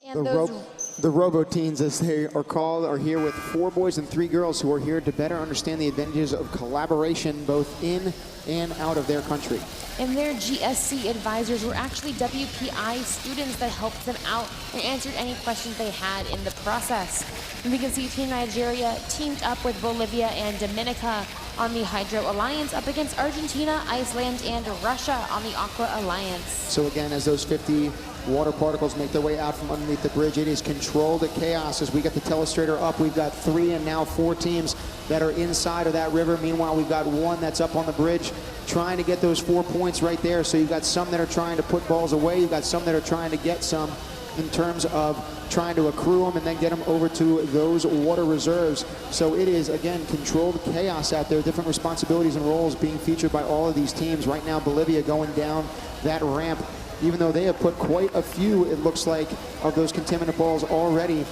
And the Robo-Teens, as they are called, are here with 4 boys and 3 girls who are here to better understand the advantages of collaboration both in and out of their country. And their GSC advisors were actually WPI students that helped them out and answered any questions they had in the process. And we can see Team Nigeria teamed up with Bolivia and Dominica on the Hydro Alliance up against Argentina, Iceland, and Russia on the Aqua Alliance. So again, as those 50 water particles make their way out from underneath the bridge, it is controlled chaos. As we get the telestrator up, we've got 3 and now 4 teams that are inside of that river. Meanwhile, we've got 1 that's up on the bridge trying to get those 4 points right there. So you've got some that are trying to put balls away. You've got some that are trying to get some in terms of trying to accrue them and then get them over to those water reserves. So it is, again, controlled chaos out there. Different responsibilities and roles being featured by all of these teams. Right now, Bolivia going down that ramp, even though they have put quite a few, it looks like, of those contaminant balls already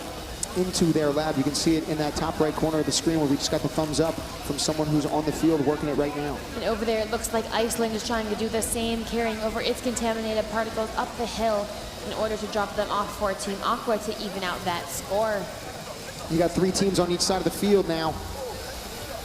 into their lab. You can see it in that top right corner of the screen where we just got the thumbs up from someone who's on the field working it right now. And over there, it looks like Iceland is trying to do the same, carrying over its contaminated particles up the hill in order to drop them off for Team Aqua to even out that score. You got 3 teams on each side of the field now.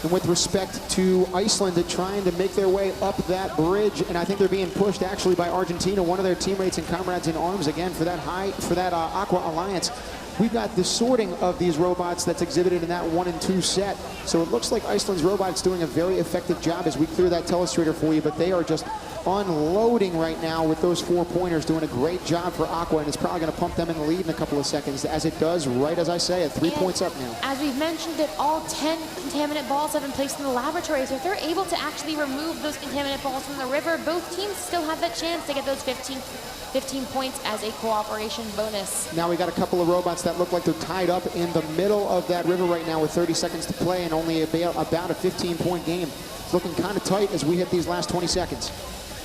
And with respect to Iceland, they're trying to make their way up that bridge, and I think they're being pushed actually by Argentina, one of their teammates and comrades in arms again for that Aqua Alliance. We've got the sorting of these robots that's exhibited in that 1 and 2 set. So it looks like Iceland's robot's doing a very effective job as we clear that telestrator for you, but they are just unloading right now with those 4 pointers, doing a great job for Aqua, and it's probably going to pump them in the lead in a couple of seconds, as it does, right as I say, at 3 points up now. As we've mentioned, that all 10 contaminant balls have been placed in the laboratory, so if they're able to actually remove those contaminant balls from the river, both teams still have that chance to get those 15 points as a cooperation bonus. Now we got a couple of robots that look like they're tied up in the middle of that river right now with 30 seconds to play and only about a 15-point game. It's looking kind of tight as we hit these last 20 seconds.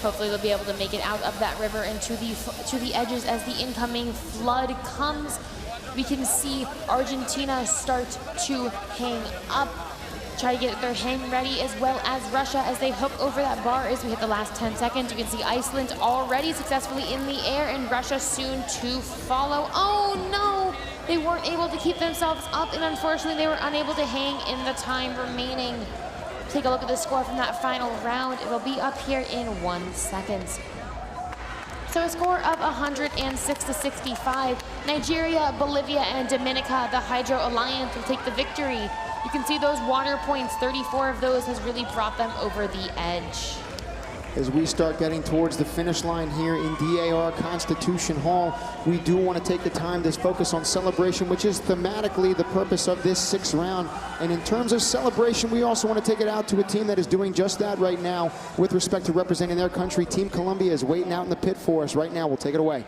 Hopefully they'll be able to make it out of that river and to the edges as the incoming flood comes. We can see Argentina start to hang up, try to get their hang ready, as well as Russia as they hook over that bar as we hit the last 10 seconds. You can see Iceland already successfully in the air and Russia soon to follow. Oh no, they weren't able to keep themselves up, and unfortunately they were unable to hang in the time remaining. Take a look at the score from that final round. It'll be up here in 1 second. So a score of 106-65. Nigeria, Bolivia, and Dominica, the Hydro Alliance, will take the victory. You can see those water points, 34 of those has really brought them over the edge. As we start getting towards the finish line here in DAR Constitution Hall, we do want to take the time to focus on celebration, which is thematically the purpose of this 6th round. And in terms of celebration, we also want to take it out to a team that is doing just that right now with respect to representing their country. Team Colombia is waiting out in the pit for us right now. We'll take it away.